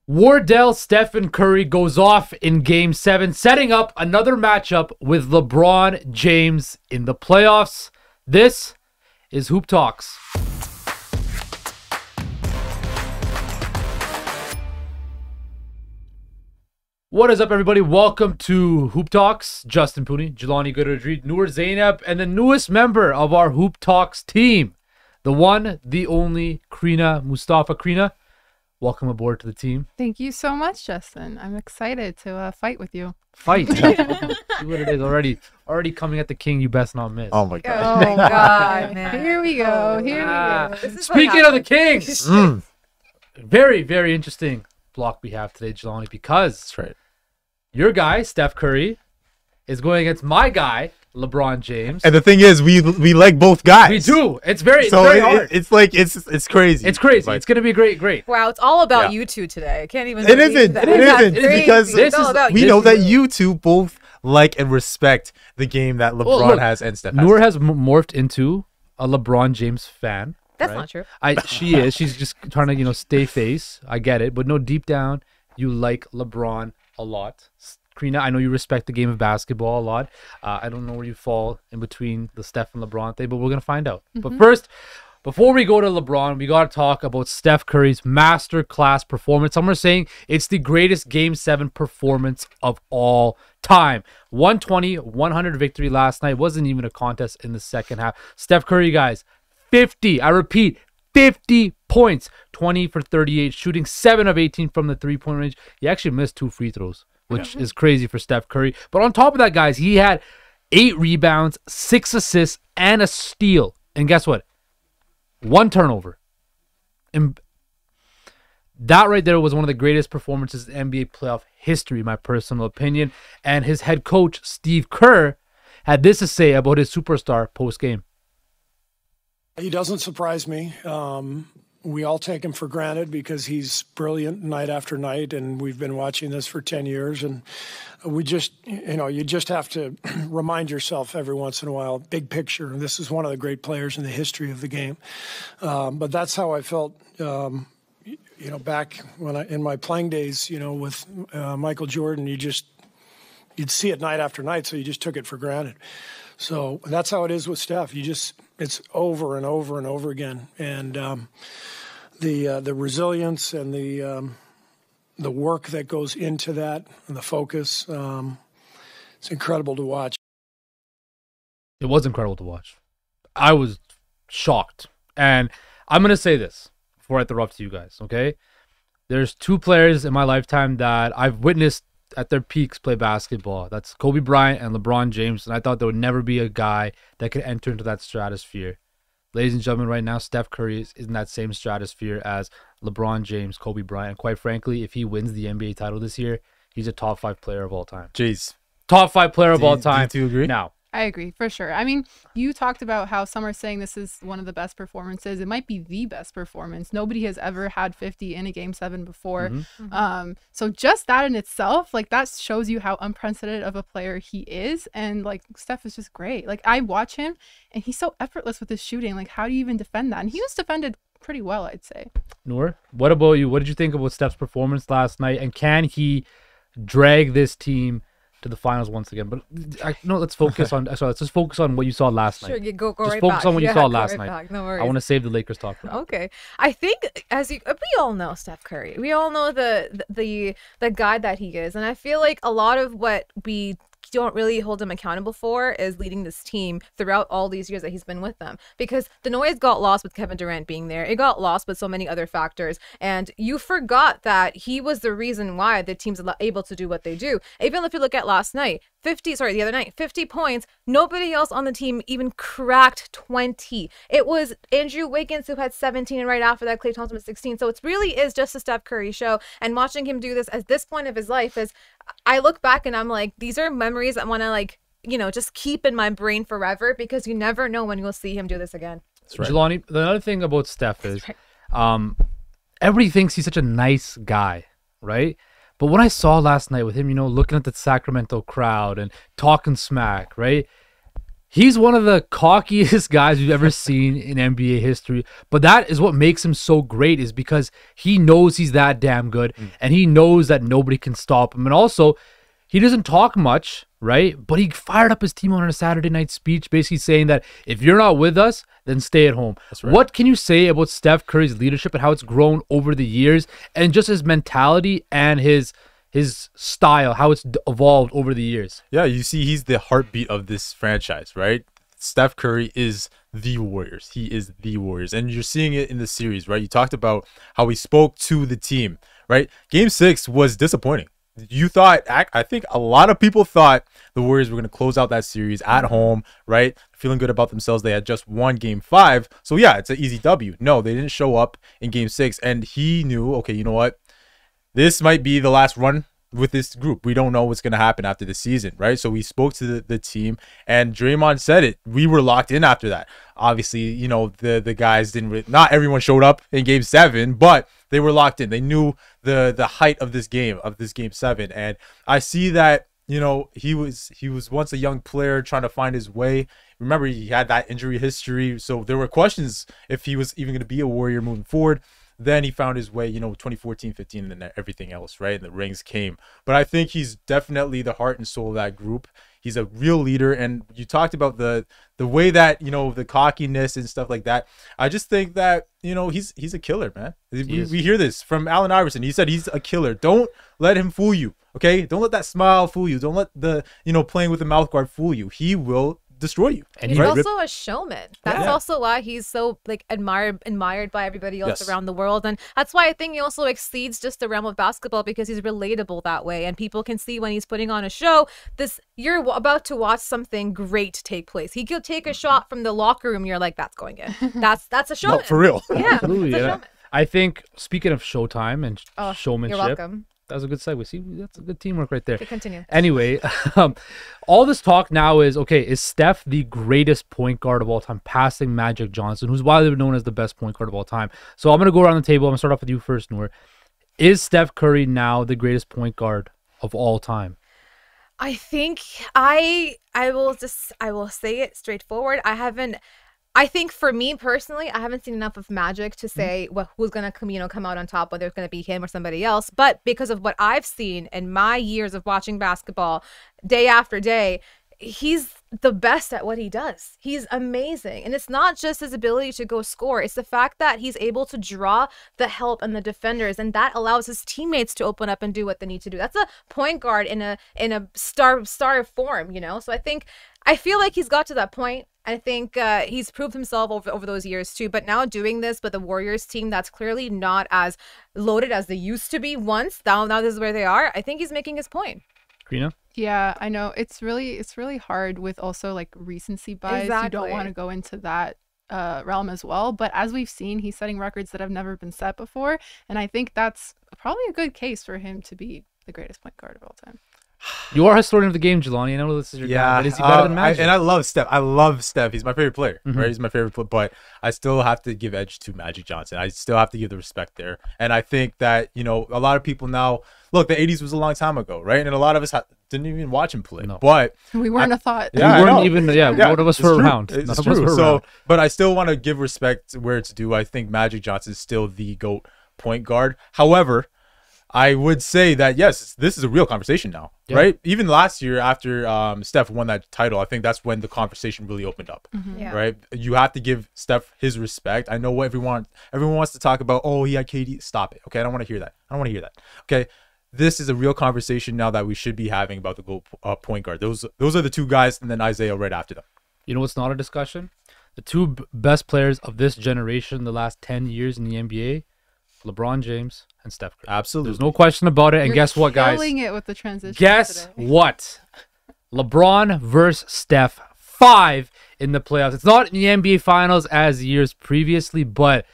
Wardell Stephen Curry goes off in Game 7, setting up another matchup with LeBron James in the playoffs. This is Hoop Talks. What is up, everybody? Welcome to Hoop Talks. Justin Pooni, Jelani Goodridge-Reid, Noor Zainab, and the newest member of our Hoop Talks team, the one, the only, Crina Mustafa. Crina, welcome aboard to the team. Thank you so much, Justin. I'm excited to fight with you. Fight. See what it is already coming at the king. You best not miss. Oh my god. Oh God, man. Here we go. Here we go. Speaking of the kings, very, very interesting block we have today, Jelani, because That's right. Your guy, Steph Curry, is going against my guy, LeBron James. And the thing is, we like both guys. We do. It's very hard. It's like it's crazy. It's crazy. Like, it's gonna be great. Wow, it's all about you two today. I can't even. It isn't. It isn't because we know that you two both like and respect the game that LeBron has and Steph has. Noor has morphed into a LeBron James fan. That's not true. She is. She's just trying to stay face. I get it, but no, deep down you like LeBron a lot. Crina, I know you respect the game of basketball a lot. I don't know where you fall in between the Steph and LeBron thing, but we're going to find out. But first, before we go to LeBron, we got to talk about Steph Curry's masterclass performance. Some are saying it's the greatest Game 7 performance of all time. 120-100 victory last night. Wasn't even a contest in the second half. Steph Curry, guys, 50, I repeat, 50 points, 20 for 38, shooting 7 of 18 from the three-point range. He actually missed 2 free throws, which is crazy for Steph Curry. But on top of that, guys, he had 8 rebounds, 6 assists, and a steal. And guess what? 1 turnover. And that right there was one of the greatest performances in NBA playoff history, my personal opinion. And his head coach, Steve Kerr, had this to say about his superstar post-game. He doesn't surprise me. We all take him for granted because he's brilliant night after night, and we've been watching this for 10 years. And we just, you just have to remind yourself every once in a while, big picture. This is one of the great players in the history of the game. But that's how I felt, back in my playing days, with Michael Jordan. You'd see it night after night, so you just took it for granted. So that's how it is with Steph. It's over and over and over again, and the resilience and the work that goes into that and the focus, it's incredible to watch. It was incredible to watch. I was shocked, and I'm gonna say this before I throw up to you guys. Okay, there's 2 players in my lifetime that I've witnessed at their peaks play basketball. That's Kobe Bryant and LeBron James, and I thought there would never be a guy that could enter into that stratosphere. Ladies and gentlemen, right now, Steph Curry is in that same stratosphere as LeBron James, Kobe Bryant. And quite frankly, if he wins the NBA title this year, he's a top 5 player of all time. Jeez. Top 5 player of all time. Do you agree? Now, I agree, for sure. I mean, you talked about how some are saying this is one of the best performances. It might be the best performance. Nobody has ever had 50 in a Game 7 before. So just that in itself, that shows you how unprecedented of a player he is. And, Steph is just great. I watch him, and he's so effortless with his shooting. How do you even defend that? And he was defended pretty well, I'd say. Noor, what about you? What did you think about Steph's performance last night? And can he drag this team to the finals once again? But let's focus on. Sorry, let's just focus on what you saw last night. Sure, you go just right focus back. on what you saw last right night. Back. No worries. I want to save the Lakers talk for that. Okay, I think we all know Steph Curry. We all know the guy that he is, and I feel like a lot of what we don't really hold him accountable for is leading this team throughout all these years that he's been with them, because the noise got lost with Kevin Durant being there. It got lost with so many other factors, and you forgot that he was the reason why the team's able to do what they do. Even if you look at last night, the other night, 50 points. Nobody else on the team even cracked 20. It was Andrew Wiggins who had 17, and right after that, Klay Thompson was 16. So it really is just a Steph Curry show. And watching him do this at this point of his life, I look back and I'm like, these are memories I want to just keep in my brain forever, because you never know when you'll see him do this again. That's right. Jelani, the other thing about Steph is, everybody thinks he's such a nice guy, right? But what I saw last night with him, looking at the Sacramento crowd and talking smack, right? He's one of the cockiest guys we've ever seen in NBA history. But that is what makes him so great, is because he knows he's that damn good, and he knows that nobody can stop him. And also, he doesn't talk much, right? But he fired up his team on a Saturday night speech, basically saying that if you're not with us, then stay at home. That's right. What can you say about Steph Curry's leadership and how it's grown over the years, and just his mentality and his style, how it's evolved over the years? Yeah, you see, he's the heartbeat of this franchise, right? Steph Curry is the Warriors. He is the Warriors. And you're seeing it in the series, right? You talked about how he spoke to the team, right? Game 6 was disappointing. You thought, I think a lot of people thought the Warriors were going to close out that series at home, right? Feeling good about themselves. They had just won Game 5. So, yeah, it's an easy W. No, they didn't show up in Game 6. And he knew, okay, you know what? This might be the last run with this group. We don't know what's going to happen after the season, right? So we spoke to the team, and Draymond said it. We were locked in after that. Obviously, you know, the guys didn't not everyone showed up in Game 7, but they were locked in. They knew the height of this Game 7. And I see that, you know, he was once a young player trying to find his way. Remember, he had that injury history, so there were questions if he was even going to be a Warrior moving forward. Then he found his way, you know, 2014, 15, and then everything else, right? And the rings came. But I think he's definitely the heart and soul of that group. He's a real leader. And you talked about the way that, you know, the cockiness and stuff like that. I just think that, you know, he's a killer, man. We hear this from Allen Iverson. He said he's a killer. Don't let him fool you, okay? Don't let that smile fool you. Don't let the, you know, playing with the mouth guard fool you. He will destroy you. And he's also a showman. That's also why he's so like admired by everybody else around the world. And that's why I think he also exceeds just the realm of basketball, because he's relatable that way, and people can see when he's putting on a show, you're about to watch something great take place. He could take a shot from the locker room, you're like, that's going in. That's a showman. No, for real. Yeah. Absolutely. Yeah. I think, speaking of Showtime and showmanship, you're welcome. That was a good segue. See, that's a good teamwork right there. Okay, continue. Anyway, all this talk now is, okay, is Steph the greatest point guard of all time, passing Magic Johnson, who's widely known as the best point guard of all time? So I'm going to go around the table. I'm going to start off with you first, Noor. Is Steph Curry now the greatest point guard of all time? I think I will say it straightforward. I think for me personally, I haven't seen enough of Magic to say who's gonna come out on top, whether it's gonna be him or somebody else. But because of what I've seen in my years of watching basketball, day after day, he's the best at what he does. He's amazing. And it's not just his ability to go score. It's the fact that he's able to draw the help and the defenders, and that allows his teammates to open up and do what they need to do. That's a point guard in a star form, you know? So I feel like he's got to that point. I think he's proved himself over those years too. But now doing this with the Warriors team that's clearly not as loaded as they used to be once. Now this is where they are. I think he's making his point. Crina? Yeah, I know. It's really hard with also like recency bias. Exactly. You don't want to go into that realm as well. But as we've seen, he's setting records that have never been set before. And I think that's probably a good case for him to be the greatest point guard of all time. You are a historian of the game, Jelani. I know this is your guy, but is he better than Magic? And I love Steph. He's my favorite player, right? He's my favorite player, but I still have to give edge to Magic Johnson. I still have to give the respect there. And I think that, you know, a lot of people now, look, the 80s was a long time ago, right? And a lot of us didn't even watch him play. No. But we weren't a thought. Yeah, we weren't even, one of us were around. It's true. So, but I still want to give respect where it's due. I think Magic Johnson is still the GOAT point guard. However, I would say that, yes, this is a real conversation now, right? Even last year after Steph won that title, I think that's when the conversation really opened up, right? You have to give Steph his respect. I know what everyone wants to talk about. Oh, he had KD. Stop it, okay? I don't want to hear that. Okay? This is a real conversation now that we should be having about the GOAT point guard. Those are the two guys, and then Isaiah right after them. You know what's not a discussion? The two best players of this generation the last 10 years in the NBA, LeBron James and Steph Curry. Absolutely. There's no question about it. And guess what, guys? Killing it with the transition. Guess what? LeBron versus Steph, 5 in the playoffs. It's not in the NBA Finals as years previously, but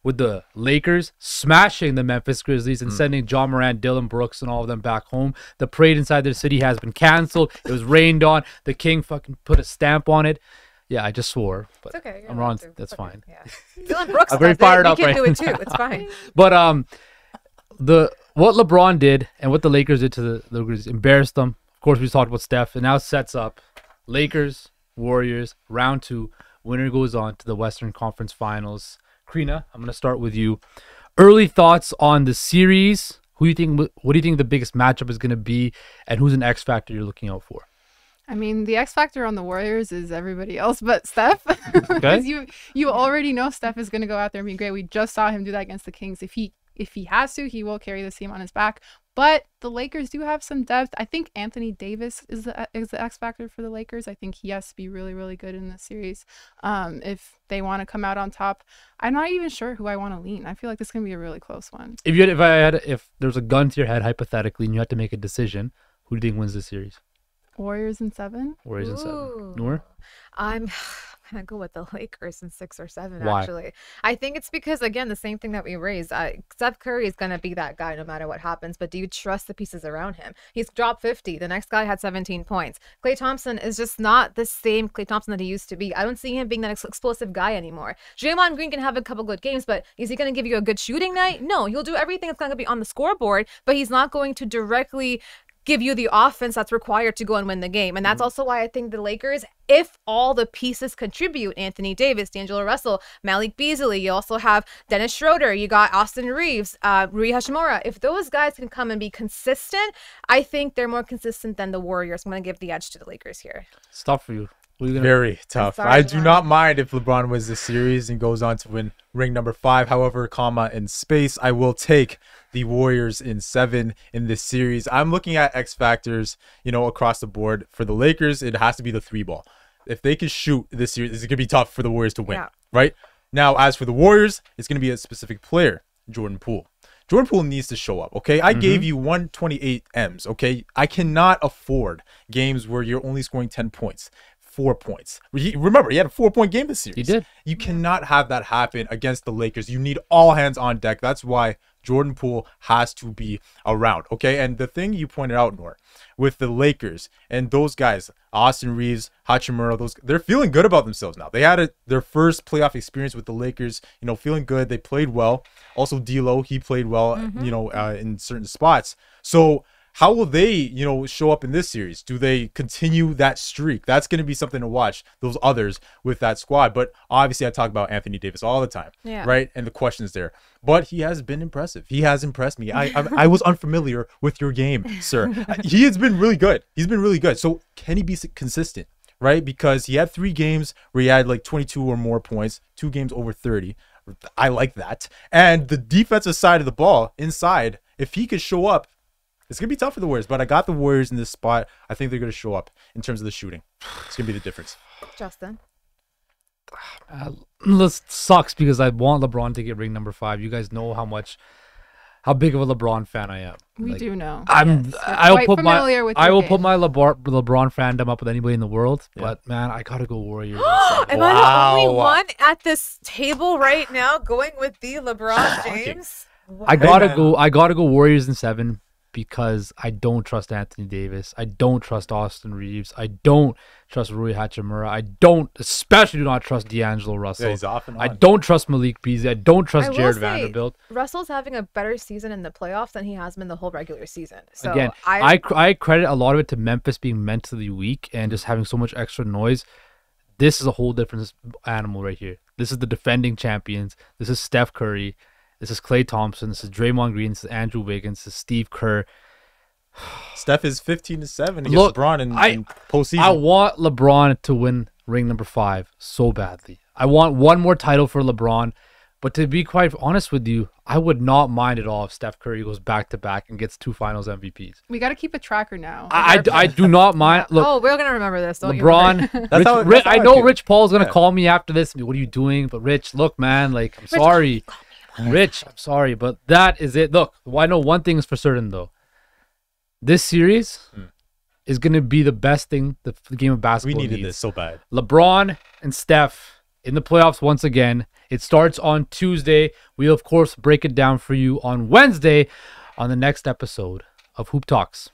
with the Lakers smashing the Memphis Grizzlies and sending John Morant, Dylan Brooks, and all of them back home, the parade inside their city has been canceled. It was rained on. The King fucking put a stamp on it. Yeah, I just swore, but it's okay. I'm wrong. That's fine. Yeah. Dylan Brooks, I'm very fired up. You can do it too. It's fine. But what LeBron did and what the Lakers did to the Grizzlies embarrassed them. Of course, we talked about Steph, and now sets up Lakers Warriors, round 2. Winner goes on to the Western Conference Finals. Crina, I'm going to start with you. Early thoughts on the series. What do you think the biggest matchup is going to be, and who's an X factor you're looking out for? I mean, the X factor on the Warriors is everybody else but Steph. Okay. Because you already know Steph is going to go out there and be great. We just saw him do that against the Kings. If he has to, he will carry this team on his back. But the Lakers do have some depth. I think Anthony Davis is the X factor for the Lakers. I think he has to be really, really good in this series if they want to come out on top. I'm not even sure who I want to lean. I feel like this is going to be a really close one. If there's a gun to your head, hypothetically, and you had to make a decision, who do you think wins this series? Warriors in 7. Warriors in 7. Noor? I'm gonna go with the Lakers in 6 or 7. Why? Actually, I think it's because, again, the same thing that we raised. Steph Curry is gonna be that guy no matter what happens. But do you trust the pieces around him? He's dropped 50. The next guy had 17 points. Klay Thompson is just not the same Klay Thompson that he used to be. I don't see him being that explosive guy anymore. Draymond Green can have a couple good games, but is he gonna give you a good shooting night? No, he'll do everything that's gonna be on the scoreboard, but he's not going to directly give you the offense that's required to go and win the game. And that's also why I think the Lakers, if all the pieces contribute, Anthony Davis, D'Angelo Russell, Malik Beasley, you also have Dennis Schroeder, you got Austin Reeves, Rui Hachimura. If those guys can come and be consistent, I think they're more consistent than the Warriors. I'm going to give the edge to the Lakers here. It's tough for you. Very tough. sorry, I do LeBron. not mind if LeBron wins the series and goes on to win ring number 5. However, in space, I will take the Warriors in 7 in this series. I'm looking at X factors, across the board. For the Lakers, it has to be the 3-ball. If they can shoot this series, it's going to be tough for the Warriors to win, right? Now, as for the Warriors, it's going to be a specific player, Jordan Poole. Jordan Poole needs to show up, okay? I gave you 128 M's, okay? I cannot afford games where you're only scoring 10 points. 4 points. Remember, he had a 4-point game this series. He did. You cannot have that happen against the Lakers. You need all hands on deck. That's why Jordan Poole has to be around, okay? And the thing you pointed out, Noor, with the Lakers and those guys, Austin Reeves, Hachimura, they're feeling good about themselves now. They had their first playoff experience with the Lakers, feeling good. They played well. Also, D'Lo, he played well, in certain spots. So how will they, show up in this series? Do they continue that streak? That's going to be something to watch, those others with that squad. But obviously, I talk about Anthony Davis all the time, right? And the questions there. But he has been impressive. He has impressed me. I was unfamiliar with your game, sir. He has been really good. He's been really good. So can he be consistent, right? Because he had 3 games where he had like 22 or more points, 2 games over 30. I like that. And the defensive side of the ball, inside, if he could show up, it's going to be tough for the Warriors, but I got the Warriors in this spot. I think they're going to show up in terms of the shooting. It's going to be the difference. Justin? This sucks because I want LeBron to get ring number 5. You guys know how big of a LeBron fan I am. We do know. I will put my LeBron fandom up with anybody in the world, but man, I gotta go Warriors. Am I the only one at this table right now going with the LeBron James? I gotta go Warriors in 7 because I don't trust Anthony Davis. I don't trust Austin Reeves. I don't trust Rui Hachimura. I especially do not trust D'Angelo Russell. Yeah, he's off and on. I don't trust Malik Beasley. I don't trust Jared say, Vanderbilt. Russell's having a better season in the playoffs than he has been the whole regular season. So again, I credit a lot of it to Memphis being mentally weak and just having so much extra noise. This is a whole different animal right here. This is the defending champions. This is Steph Curry. This is Klay Thompson. This is Draymond Green. This is Andrew Wiggins. This is Steve Kerr. Steph is 15-7 against LeBron in postseason. I want LeBron to win ring number 5 so badly. I want one more title for LeBron. But to be quite honest with you, I would not mind at all if Steph Curry goes back-to-back and gets 2 finals MVPs. We got to keep a tracker now. I do not mind. Look, we're going to remember this. Don't LeBron. I know Rich Paul's going to call me after this. What are you doing? But Rich, look, man, I'm sorry. Rich, I'm sorry, but that is it. Look, I know one thing is for certain, though. This series is going to be the best thing the game of basketball We needed needs. this so bad. LeBron and Steph in the playoffs once again. It starts on Tuesday. We'll, of course, break it down for you on Wednesday on the next episode of Hoop Talks.